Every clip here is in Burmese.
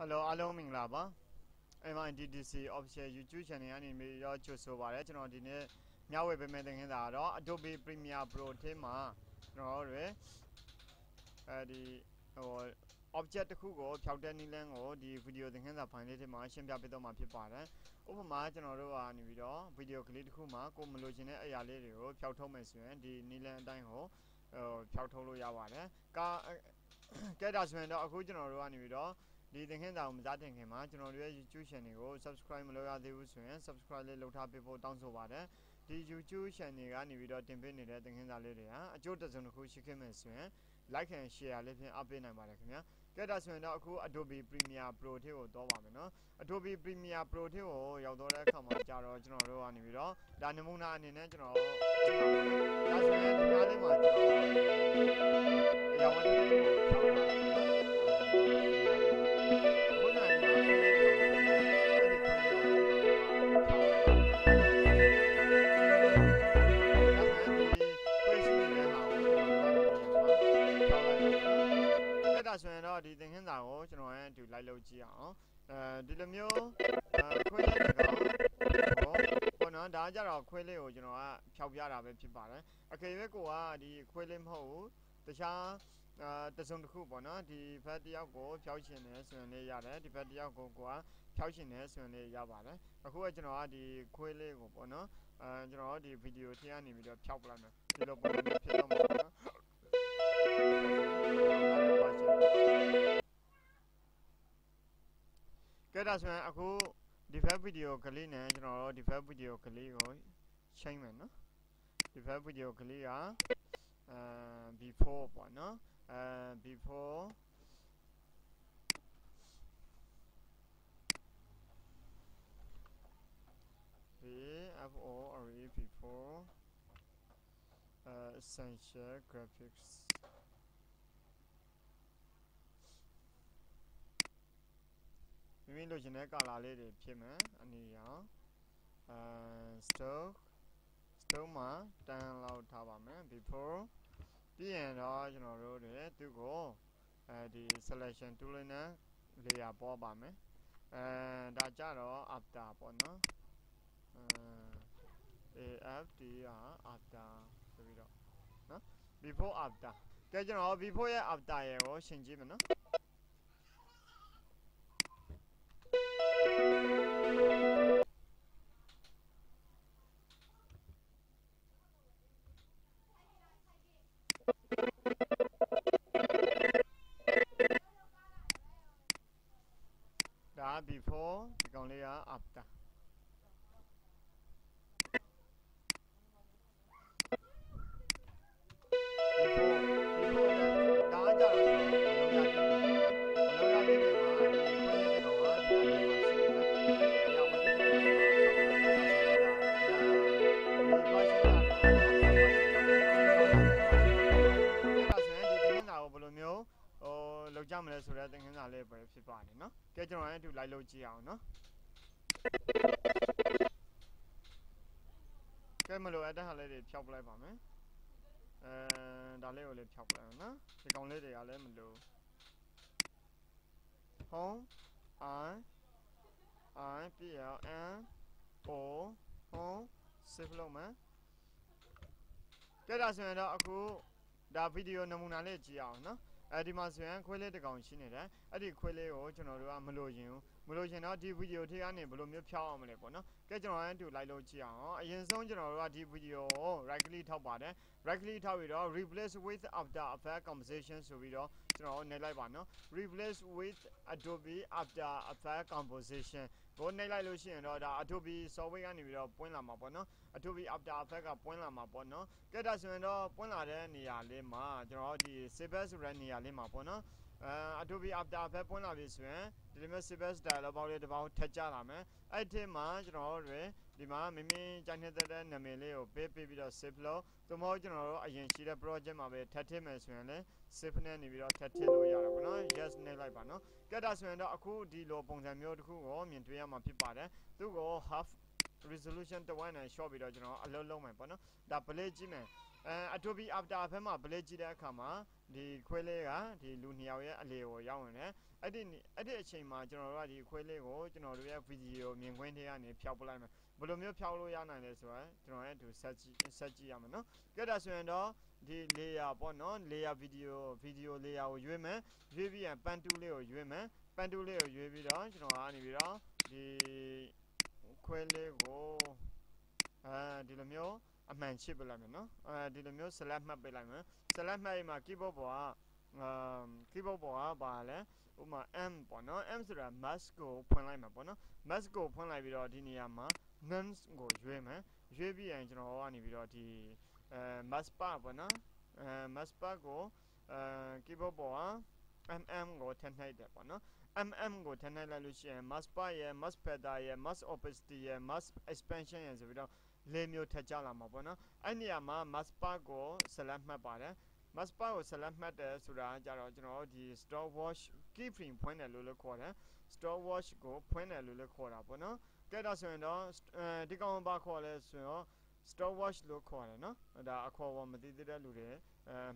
Hello အားလုံးမင်္ဂလာပါ MITDC official YouTube channel ကနေပြီးတော့ကြိုဆိုပါရစေကျွန်တော်ဒီနေ့မျှဝေပေးမယ့်သင်ခန်းစာကတော့ Adobe Premiere Pro ထဲမှာကျွန်တော်တို့ဒီobject တစ်ခုကိုဖြောက်တဲ့နည်းလမ်းကိုဒီ video သင်ခန်းစာ file လေးထဲမှာရှင်းပြပေးတော့မှာဖြစ်ပါတယ်ဥပမာကျွန်တော်တို့ကနေပြီးတော့ video ကလေးတစ်ခုမှာကိုမလိုချင်တဲ့အရာလေးတွေကိုဖြောက်ထုတ်မယ်ဆိုရင်ဒီနည်းလမ်းအတိုင်းကိုဖြောက်ထုတ်လို့ရပါတယ်ကဲဒါဆိုရင်တော့အခုကျွန်တော်တို့ကနေပြီးတော့ဒီသင်ခန်းစာကိုမစတင်ခင်မှာကျွန်တော်တို့ရဲ့ YouTube channel ကို subscribe မလုပ်ရသေးဘူးဆိုရင် subscribe လေးလုပ်ထားပေးဖို့တောင်းဆိုပါတယ်ဒီ YouTube channel ကနေပြီးတော့တင်ပေးနေတဲ့သင်ခန်းစာလေးတွေဟာအကျိုးတစ်စုံတစ်ခုရှိခဲ့မယ်ဆိုရင် like and share လေးဖြင့်အားပေးနိုင်ပါတယ်ခင်ဗျာကဲဒါဆိုရင်တော့အခု Adobe Premiere Pro ထဲကိုတော့ပါမယ်နော် Adobe Premiere Pro ထဲကိုရောက်တော့တဲ့အခါမှာကြာတော့ကျွန်တော်တို့ကနေပြီးတော့ဒါနမူနာအနေနဲ့ကျွန်တော်ဒါဆိုရင်ဒီကားလေးမှာကျွန်တော်ရောင်းဝယ်တဲ့ကိုဖြောင်းပါဆိုရင်တော့ဒီသင်ခန်းစာကိုကျွန်တော်ရဲ့အတူလိုက်လုပ်ကြည့်အောင်ဒီလိုမျိုးခွေးလေးတစ်ကောင်ပေါ့နော်ဒါကြတော့ခွေးလေးကိုကျွန်တော်ကဖြောက်ပြတာပဲဖြစ်ပါတယ်အကယ်၍ကိုကဒီခွေးလေးမဟုတ်ဘူးတခြားတစုံတစ်ခုပေါ့နော်ဒီဘက်တယောက်ကိုဖြောက်ရှင်နေဆိုရင်လေးရတယ်ဒီဘက်တယောက်ကိုကိုကဖြောက်ရှင်နေဆိုရင်လေးရပါတယ်အခုကကျွန်တော်ကဒီခွေးလေးကိုပေါ့နော်ကျွန်တော်ဒီဗီဒီယိုထဲကနေပြီးတော့ဖြောက်ပလိုက်မယ်ဒီလိုပုံစံမျိုးဖြစ်တော့မှာပေါ့နော်ကဲဒါဆိုရင်အခုဒီဘက်ဗီဒီယိုကလေးနဲ့ကျွန်တော်တို့ဒီဘက်ဗီဒီယိုကလေးကိုချိန်မယ်နော်ဒီဘက်ဗီဒီယိုကလေးကbefore ပေါ့နော်before before essential graphicsမိမိလိုချင်တဲ့ကာလာလေးတွေဖြစ်မယ်အနေရောင်stock မှာတန်းလောက်ထားပါမယ် before ပြီးရင်တော့ကျွန်တော်တို့တွေသူ့ကိုဒီ selection tool လေးနဲ့ layer ပေါ်ပါမယ်ဒါကြတော့ after ပေါ့နော်after ဆိုပြီးတော့နော် before after ကဲကျွန်တော် before ရဲ့ after ရဲ့ကိုရှင်းကြည့်မယ်နော်ဒါ before ဒီကောင်လေးက afterလောက်ကြမလဲဆိုတဲ့သင်ခန်းစာလေးပဲဖြစ်ပါတယ်နော်ကဲကျွန်တော်လည်းအတူလိုက်လို့ကြည့်အောင်နော်ကဲမလို့အဲ့ဒါဟာလေးတွေဖြောက်ပလိုက်ပါမယ်ဒါလေးကိုလည်းဖြောက်ပလိုက်အောင်နော်ဒီကောင်လေးတွေကလည်းမလို့ home I PL N O home save လုပ်မယ်ကဲဒါဆိုရင်တော့အခုဒါဗီဒီယိုနမူနာလေးကြည့်အောင်နော်ဒီမှာဆိုရင်ခွေးလေးတစ်ကောင်ရှိနေတယ်အဲ့ဒီခွေးလေးကိုကျွန်တော်တို့ကမလို့ရင်တော့ဒီဗီဒီယိုထဲကနေဘယ်လိုမျိုးဖြောင်းအောင်မလဲပေါ့နော်ကဲကျွန်တော်လည်းအတူလိုက်လို့ကြည့်အောင်အရင်ဆုံးကျွန်တော်တို့ကဒီဗီဒီယိုကို right click ထောက်ပါတယ် right click ထောက်ပြီးတော့ replace with after effect composition ဆိုပြီးတော့ကျွန်တော်နှိပ်လိုက်ပါနော် replace with Adobe after effect composition ကိုနှိပ်လိုက်လို့ရှိရင်တော့ဒါ Adobe software ကနေပြီးတော့ပွင့်လာမှာပေါ့နော် Adobe after effect ကပွင့်လာမှာပေါ့နော်ကဲဒါဆိုရင်တော့ပွင့်လာတဲ့နေရာလေးမှာကျွန်တော်ဒီ save as ဆိုတဲ့နေရာလေးမှာပေါ့နော်Adobe after effect ပွင့်လာပြီဆိုရင်ဒီလိုမျိုး save as dialog box လေးတစ်ပေါက်ထပ်ကြလာမယ်အဲ့ဒီမှာကျွန်တော်တို့ဒီမှာမိမိကြိုက်တဲ့နာမည်လေးကိုပေးပြီးတော့ save လို့သို့မဟုတ်ကျွန်တော်တို့အရင်ရှိတဲ့ project မှာပဲထပ်ထည့်မယ်ဆိုရင်လည်း save နဲ့နေပြီးတော့ထပ်ထည့်လို့ရတယ်ပေါ့နော် yes နဲ့လိုက်ပါနော်ကဲဒါဆိုရင်တော့အခုဒီလိုပုံစံမျိုးတစ်ခုကိုမြင်တွေ့ရမှာဖြစ်ပါတယ်သူ့ကို half resolution တစ်ဝက်နဲ့ short ပြီးတော့ကျွန်တော်အလုပ်လုပ်မယ်ပေါ့နော်ဒါ play ကြည့်မယ် Adobe After ဘက်မှာ play ကြည့်တဲ့အခါမှာဒီခွဲလေးကဒီလူ2ယောက်ရဲ့အလေကိုရောက်နေတယ်အဲ့ဒီအချိန်မှာကျွန်တော်တို့ကဒီခွဲလေးကိုကျွန်တော်တို့ရဲ့ video မြင်ကွင်းထဲကနေဖျောက်ပလိုက်မယ်ဘယ်လိုမျိုးဖျောက်လို့ရနိုင်လဲဆိုတော့ကျွန်တော်ရဲ့သူဆက်ကြည့်ရမယ်နော်ကြည့်ဒါဆိုရင်တော့ဒီ layer ပေါ့နော် layer video layer ကိုရွေးမယ်ရွေးပြီးရင် pan tool လေးကိုရွေးမယ်pan tool လေးကိုရွေးပြီးတော့ကျွန်တော်ကနေပြီးတော့ဒီခွဲလေးကိုဒီလိုမျိုးအမှန်ချစ်ပေးလိုက်မယ်နော်ဒီလိုမျိုး select မှတ်ပေးလိုက်မယ် select မှတ်ရင်မှာ keyboard ပေါ်ကပါလဲဥမာ M ပေါ့နော် M ဆိုတာ mask ကိုဖွင့်လိုက်မှာပေါ့နော် mask ကိုဖွင့်လိုက်ပြီးတော့ဒီနေရာမှာ none ကိုရွေးမယ်ရွေးပြီးရင်ကျွန်တော်ကနေပြီးတော့ဒီmask bar ပေါ့နော်mask bar ကိုkeyboard ပေါ်က mm ကိုထည့်လိုက်တယ်ပေါ့နော် mm ကိုထည့်လိုက်လို့ရှိရင် mask bar ရဲ့ mask feather ရဲ့ mask opacity ရဲ့ mask expansion ရဲ့ဆိုပြီးတော့လေးမျိုးထည့်ကြလာမှာပေါ့နော်အဲ့နေရာမှာ mask bar ကို select မှတ်ပါတယ် mask bar ကို select မှတ်တယ်ဆိုတာကြတော့ကျွန်တော်ဒီ stopwatch keyframe ဖွင့်တယ်လို့လည်းခေါ်တယ် stopwatch ကိုဖွင့်တယ်လို့လည်းခေါ်တာပေါ့နော်ကဲဒါဆိုရင်တော့ဒီကောင်ဘာခေါ်လဲဆိုတော့ stopwatch လို့ခေါ်တယ်နော်ဒါအခေါ်ပေါ်မသိသေးတဲ့လူတွေ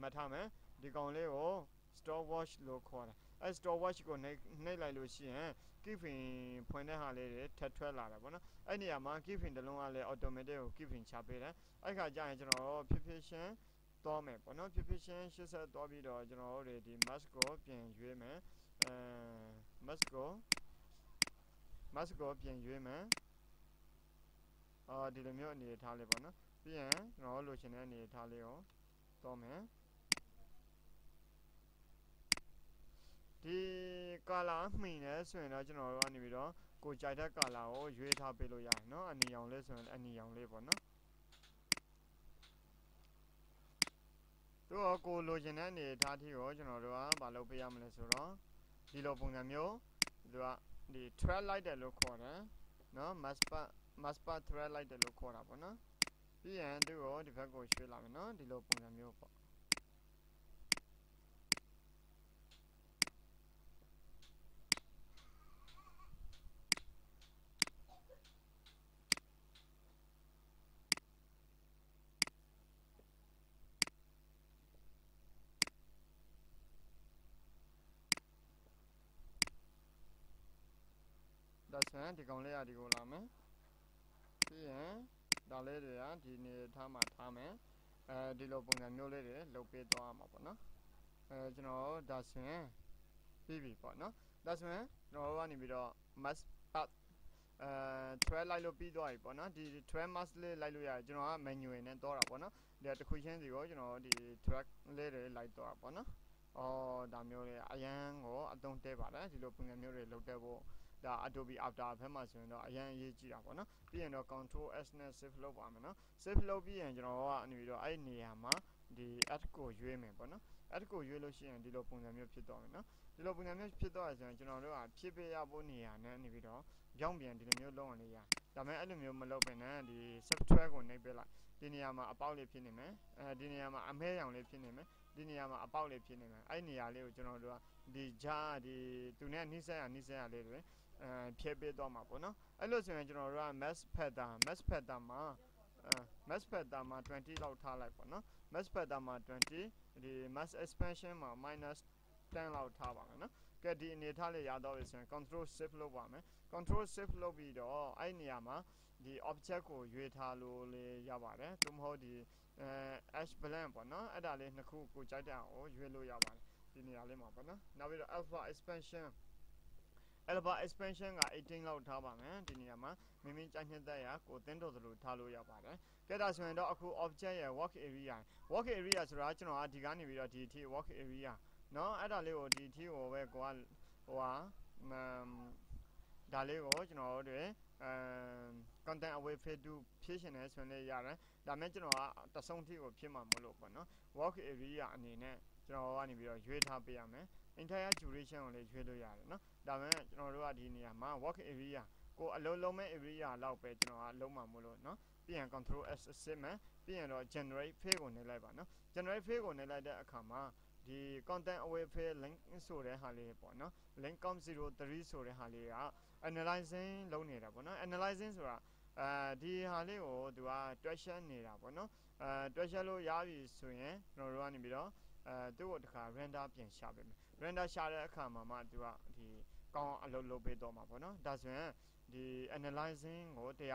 မှတ်ထားမယ်ဒီကောင်လေးကို stopwatch လို့ခေါ်တယ်အဲ stopwatch ကိုနှိပ်လိုက်လို့ရှိရင် keyframe ဖွင့်တဲ့ဟာလေးတွေထပ်ထွက်လာတယ်ပေါ့နော်အဲ့နေရာမှာ keyframe တစ်လုံးကလည်း automatic ကို keyframe ချပေးတယ်အဲ့ခါကျရင်ကျွန်တော်ဖြည်းဖြည်းချင်းသွားမယ်ပေါ့နော်ဖြည်းဖြည်းချင်းရှစ်ဆက်သွားပြီးတော့ကျွန်တော်တို့ဒီ mask ကိုပြန်ရွေးမယ်mask ကိုပြန်ရွေးမယ်ဒီလိုမျိုးအနေထားလေးပေါ့နော်ပြီးရင်ကျွန်တော်လိုချင်တဲ့အနေထားလေးကိုသွားမယ်ဒီ color မှီနေဆိုရင်တော့ကျွန်တော်တို့ကနေပြီးတော့ကိုကြိုက်တဲ့ color ကိုရွေးထားပေးလို့ရတယ်နော်အနီရောင်လေးဆိုရင်အနီရောင်လေးပေါ့နော်တို့ကိုလိုချင်တဲ့အနေထားထိကိုကျွန်တော်တို့ကမလုပ်ပေးရမလဲဆိုတော့ဒီလိုပုံစံမျိုးသူကဒီ thread လိုက်တယ်လို့ခေါ်တယ်နော် mask thread လိုက်တယ်လို့ခေါ်တာပေါ့နော်ပြီးရင်သူ့ကိုဒီဘက်ကိုရွှေ့လာမယ်နော်ဒီလိုပုံစံမျိုးပေါ့ဒါဆိုရင်ဒီကောင်လေးဒီကိုလာမယ်ပြီးရင်ဒါလေးတွေကဒီနေထားမှာထားမယ်ဒီလိုပုံစံမျိုးလေးတွေလုပ်ပေးသွားမှာပေါ့နော်ကျွန်တော်ဒါဆိုရင်ပြီးပြီပေါ့နော်ဒါဆိုရင်ကျွန်တော်ကနေပြီးတော့ mask thread လိုက်လို့ပြီးသွားပြီပေါ့နော်ဒီ thread mask လေးလိုက်လို့ရတယ်ကျွန်တော်က menu နဲ့တော့တာပေါ့နော်ဒီတစ်ခုချင်းစီကိုကျွန်တော်ဒီ thread လေးတွေလိုက်တော့တာပေါ့နော်ဒါမျိုးလေးအရန်ကိုအသုံးတဲပါတယ်ဒီလိုပုံစံမျိုးတွေလုပ်တဲ့ဖို့ဒါ Adobe After ဘက်မှာဆိုရင်တော့အရန်အရေးကြီးတာပေါ့နော်ပြီးရင်တော့ Control S နဲ့ Save လုပ်ပါမယ်နော် Save လုပ်ပြီးရင်ကျွန်တော်ကနေပြီးတော့အဲ့နေရာမှာဒီ add ကိုရွေးမယ်ပေါ့နော် add ကိုရွေးလို့ရှိရင်ဒီလိုပုံစံမျိုးဖြစ်သွားမယ်နော်ဒီလိုပုံစံမျိုးဖြစ်သွားရဆိုရင်ကျွန်တော်တို့ကဖြစ်ပေးရဖို့နေရာနဲ့နေပြီးတော့ကြောင်းပြန်ဒီလိုမျိုးလုံးအောင်လေးရဒါပေမဲ့အဲ့လိုမျိုးမလုပ်ဘဲနဲ့ဒီ software ကိုနှိပ်ပေးလိုက်ဒီနေရာမှာအပေါက်လေးဖြစ်နေမယ်ဒီနေရာမှာအမဲရောင်လေးဖြစ်နေမယ်ဒီနေရာမှာအပေါက်လေးဖြစ်နေမယ်အဲ့နေရာလေးကိုကျွန်တော်တို့ကဒီဂျာဒီသူနဲ့နှိစက်ရလေးတွေဖြည့်ပေးသွားမှာပေါ့နော်အဲ့လိုဆိုရင်ကျွန်တော်တို့က mask featherမှာ20လောက်ထားလိုက်ပေါ့နော် mask featherမှာ20ဒီ mask expansion မှာ -10 လောက်ထားပါမယ်နော်ကဲဒီအနေထားလေးရတော့ပြီဆိုရင် control shift လုပ်ပါမယ် control shift လုပ်ပြီးတော့အဲ့နေရာမှာဒီ object ကိုရွေးထားလို့လေးရပါတယ်သို့မဟုတ်ဒီash blend ပေါ့နော်အဲ့ဒါလေးနှစ်ခုကိုကြိုက်တဲ့အောင်ရွေးလို့ရပါတယ်ဒီနေရာလေးမှာပေါ့နော်နောက်ပြီးတော့ alpha expansion က18လောက်ထားပါမယ်ဒီနေရာမှာမိမိကြိုက်တဲ့ရာကိုတင်းတော်သလိုထားလို့ရပါတယ်ကဲဒါဆိုရင်တော့အခု object ရဲ့ work area ဆိုတာကျွန်တော်ဒီကနေပြီးတော့ဒီအထိ work area เนาะအဲ့ဒါလေးကိုဒီအထိကိုပဲကိုကဒါလေးကိုကျွန်တော်တို့content away fade to ဖြည့်ရှင်နေဆိုရင်လည်းရတယ်ဒါမဲ့ကျွန်တော်ကတဆုံထိကိုဖြစ်မှာမလို့ပေါ့နော် work area အနေနဲ့ကျွန်တော်ကနေပြီးတော့ရွေးထားပေးရမယ် entire duration ကိုလည်းရွေးလို့ရတယ်เนาะဒါမဲ့ကျွန်တော်တို့ကဒီနေရာမှာ work area ကိုအလုံးလုံးမဲ့ area လောက်ပဲကျွန်တော်ကလုံးမှာမလို့เนาะပြီးရင် control S စစ်မယ်ပြီးရင်တော့ generate field ကိုနှိပ်လိုက်ပါเนาะ generate field ကိုနှိပ်လိုက်တဲ့အခါမှာဒီ content away field link ဆိုတဲ့ဟာလေးပေါ့เนาะ link com 03ဆိုတဲ့ဟာလေးက analyzing လုပ်နေတာပေါ့เนาะ analyzing ဆိုတာ ဒီဟာလေးကိုသူကတွက်ချက်နေတာပေါ့နော်တွက်ချက်လို့ရပြီဆိုရင်ကျွန်တော်တို့ကနေပြီးတော့သူ့ကိုတခါ render ပြန်ရှာပေးမယ် render ရှာတဲ့အခါမှာမှသူကဒီကောင်းအလုပ်လုပ်ပေးတော့မှာပေါ့နော်ဒါဆိုရင်ဒီ analyzing ကို 100%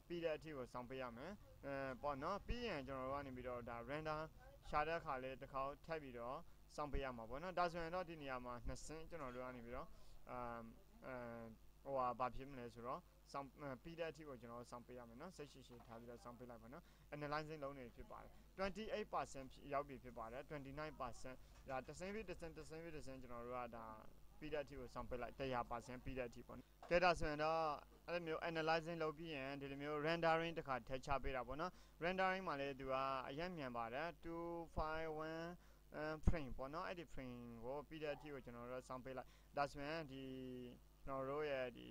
ပြီးတဲ့အထိကိုစောင့်ပေးရမယ်ပေါ့နော်ပြီးရင်ကျွန်တော်တို့ကနေပြီးတော့ဒါ render ရှာတဲ့အခါလေးတစ်ခါထပ်ပြီးတော့စောင့်ပေးရမှာပေါ့နော်ဒါဆိုရင်တော့ဒီနေရာမှာ2ဆင့်ကျွန်တော်တို့ကနေပြီးတော့ဟိုဟာဘာဖြစ်မလဲဆိုတော့စောင့်ပြီးတဲ့အထိကိုကျွန်တော်စောင့်ပေးရမယ်နော်စိတ်ရှိရှိထားပြီးတော့စောင့်ပေးလိုက်ပါနော် analyzing လုံးနေဖြစ်ပါတယ် 28% ရောက်ပြီဖြစ်ပါတယ် 29% ဒါတစ်ဆင့်ပြီးတစ်ဆင့်ကျွန်တော်တို့ကဒါပြီးတဲ့အထိကိုစောင့်ပေးလိုက်100% ပြီးတဲ့အထိပေါ့နော်ကဲဒါဆိုရင်တော့အဲ့လိုမျိုး analyzing လုပ်ပြီးရင်ဒီလိုမျိုး rendering တစ်ခါထည့်ချပေးတာပေါ့နော် rendering မှာလည်းသူကအရင်မြန်ပါတယ်251 frame ပေါ့နော်အဲ့ဒီ frame ကိုပြီးတဲ့အထိကိုကျွန်တော်တို့စောင့်ပေးလိုက်ဒါဆိုရင်ဒီကျွန်တော်တို့ရဲ့ဒီ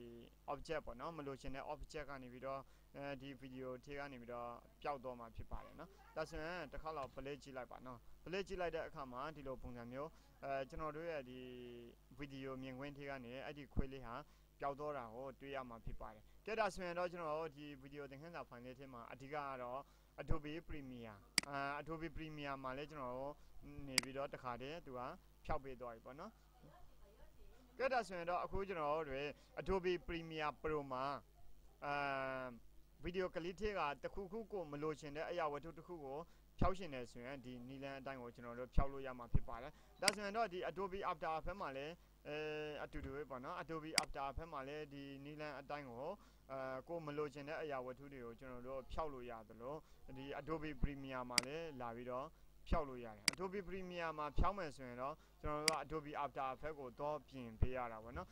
object ပေါ့နော်မလို့ရှင်တဲ့ object ကနေပြီးတော့ဒီ video ထဲကနေပြီးတော့ပျောက်တော့မှာဖြစ်ပါတယ်နော်ဒါဆိုရင်တစ်ခါတော့ play ကြည့်လိုက်ပါနော် play ကြည့်လိုက်တဲ့အခါမှာဒီလိုပုံစံမျိုးကျွန်တော်တို့ရဲ့ဒီ video မြင်ကွင်းထဲကနေအဲ့ဒီခွေးလေးဟာပျောက်တော့တာကိုတွေ့ရမှာဖြစ်ပါတယ်ကဲဒါဆိုရင်တော့ကျွန်တော်တို့ဒီ video သင်ခန်းစာ file လေးထဲမှာအဓိကကတော့ Adobe Premiere Adobe Premiere မှာလည်းကျွန်တော်တို့နေပြီးတော့တခါတည်းသူကဖြောက်ပေးသွားပြီပေါ့နော်ကဲဒါဆိုရင်တော့အခုကျွန်တော်တို့တွေ Adobe Premiere Pro မှာဗီဒီယိုကလစ်တွေကတခုခုကိုမလိုချင်တဲ့အရာဝတ္ထုတစ်ခုကိုဖြောက်ရှင်နေဆိုရင်ဒီနီလန်အတိုင်းကိုကျွန်တော်တို့ဖြောက်လို့ရမှာဖြစ်ပါတယ်ဒါဆိုရင်တော့ဒီ Adobe After Effects မှာလည်းအတူတူပဲပေါ့နော် Adobe After Effects မှာလည်းဒီနီလန်အတိုင်းကိုကိုမလိုချင်တဲ့အရာဝတ္ထုတွေကိုကျွန်တော်တို့ဖြောက်လို့ရသလိုဒီ Adobe Premiere မှာလည်းလာပြီးတော့ဖြောက်လို့ရတယ် Adobe Premiere မှာဖြောက်မယ်ဆိုရင်တော့ကျွန်တော်တို့က Adobe After Effects ကိုတော့ပြင်ပေးရတာပေါ့နော်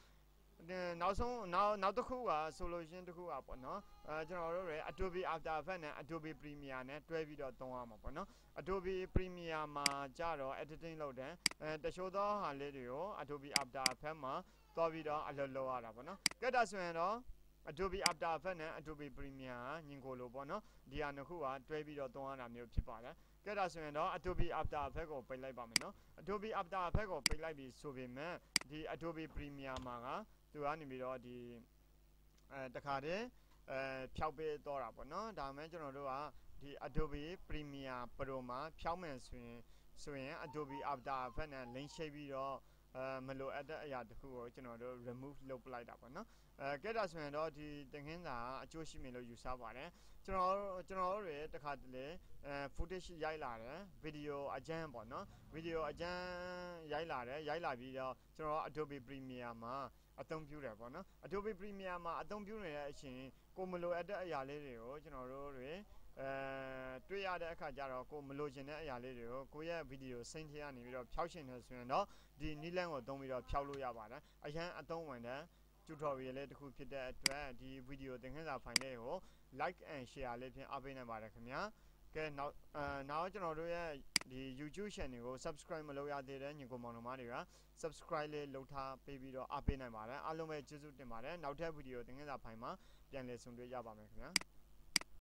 နောက်ဆုံးနောက်တစ်ခုက solution တစ်ခုကပေါ့နော်ကျွန်တော်တို့တွေ Adobe After Effects နဲ့ Adobe Premiere နဲ့တွဲပြီးတော့သုံးရမှာပေါ့နော် Adobe Premiere မှာကြတော့ editing လုပ်တယ်တချို့သောဟာလေးတွေကို Adobe After Effects မှာသွားပြီးတော့အလုပ်လုပ်ရတာပေါ့နော်ကဲဒါဆိုရင်တော့ Adobe After Effects နဲ့ Adobe Premiere ညီကိုလိုပေါ့နော်ဒီဟာနှစ်ခုကတွဲပြီးတော့သုံးရတာမျိုးဖြစ်ပါတယ်ကဲဒါဆိုရင်တော့ Adobe After Effects ကိုပိတ်လိုက်ပါမယ်နော် Adobe After Effects ကိုပိတ်လိုက်ပြီးဆိုပေမဲ့ဒီ Adobe Premiere မှာကသူကနေပြီးတော့ဒီတခါတည်းဖြောက်ပေးတော့တာပေါ့နော်ဒါမှမဟုတ်ကျွန်တော်တို့ကဒီ Adobe Premiere Pro မှာဖြောက်မယ်ဆိုရင် Adobe After Effects နဲ့ link ရှိပြီးတော့မလိုအပ်တဲ့အရာတခုကိုကျွန်တော်တို့ remove လုပ်ပလိုက်တာပေါ့နော်ကဲဒါဆိုရင်တော့ဒီသင်ခန်းစာအကျိုးရှိမယ်လို့ယူဆပါတယ်ကျွန်တော်တို့တွေတခါတလေfootage ရိုက်လာတယ် video အကျန်းပေါ့နော် video အကျန်းရိုက်လာပြီးတော့ကျွန်တော် Adobe Premiere မှာအသုံးပြုတယ်ပေါ့နော် Adobe Premiere မှာအသုံးပြုနေတဲ့အချိန်ကိုမလိုအပ်တဲ့အရာလေးတွေကိုကျွန်တော်တို့တွေတွေ့ရတဲ့အခါကျတော့ကိုမလိုချင်တဲ့အရာလေးတွေကိုကိုရဲ့ video စိမ့်ထဲကနေပြီးတော့ဖြောက်ရှင်နေဆိုရင်တော့ဒီနီလန်ကိုသုံးပြီးတော့ဖြောက်လို့ရပါတယ်အရန်အသုံးဝင်တဲ့ tutorial လေးတစ်ခုဖြစ်တဲ့အတွက်ဒီ video သင်ခန်းစာ file လေးကို like and share လေးဖြင့်အားပေးနိုင်ပါတယ်ခင်ဗျာကဲနောက်ကျွန်တော်တို့ရဲ့ဒီ YouTube channel ကို subscribe မလုပ်ရသေးတဲ့ညီကိုမောင်နှမတွေက subscribe လေးလုပ်ထားပေးပြီးတော့အားပေးနိုင်ပါတယ်အားလုံးပဲကျေးဇူးတင်ပါတယ်နောက်ထပ် video သင်ခန်းစာ file မှာပြန်လည်ဆုံတွေ့ရပါမယ်ခင်ဗျာ